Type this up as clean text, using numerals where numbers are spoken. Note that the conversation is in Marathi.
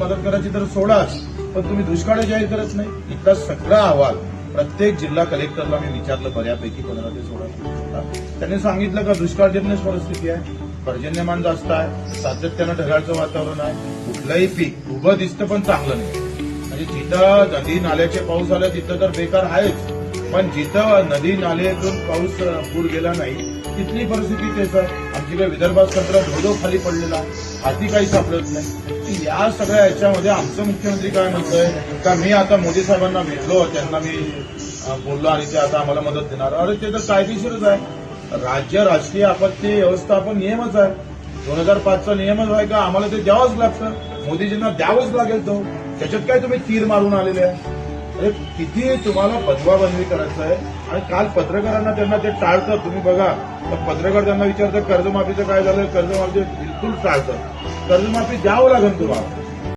मदत करायची तर सोडाच, पण तुम्ही दुष्काळ जाहीर करत नाही. इतका सगळा अहवाल प्रत्येक जिल्हा कलेक्टरला मी विचारलं बऱ्यापैकी 15 ते 16 त्यांनी सांगितलं का दुष्काळजन्य परिस्थिती आहे, पर्जन्यमान जास्त आहे, सातत्यानं ढगाळचं वातावरण आहे, कुठलंही पीक उभं दिसतं पण चांगलं नाही. म्हणजे जिथं नदी नाल्याचे पाऊस आले तिथं तर बेकार आहेच, पण जिथं नदी नाल्यातून पाऊस पूर गेला नाही तिथली परिस्थिती तेच आहे. आमच्याकडे विदर्भात सत्र धोधो खाली पडलेला, हाती काही सापडत नाही. या सगळ्या याच्यामध्ये आमचं मुख्यमंत्री काय म्हणतोय का मी आता मोदी साहेबांना भेटलो, त्यांना मी बोललो आणि ते आता आम्हाला मदत देणार. अरे ते तर कायदेशीरच आहे. राज्य राजकीय आपत्ती व्यवस्थापन नियमच आहे. 2005चा नियमच आहे का आम्हाला ते द्यावंच लागतं, मोदीजींना द्यावंच लागेल तो. त्याच्यात काय तुम्ही तीर मारून आलेले आहे. अरे किती तुम्हाला बदवाबंदी करायचं आहे. आणि काल पत्रकारांना त्यांना ते टाळतं. तुम्ही बघा तर पत्रकार त्यांना विचारतात कर्जमाफीचं काय झालं, कर्जमाफी बिलकुल टाळतं. कर्जमाफी द्यावं लागेल तुम्हाला.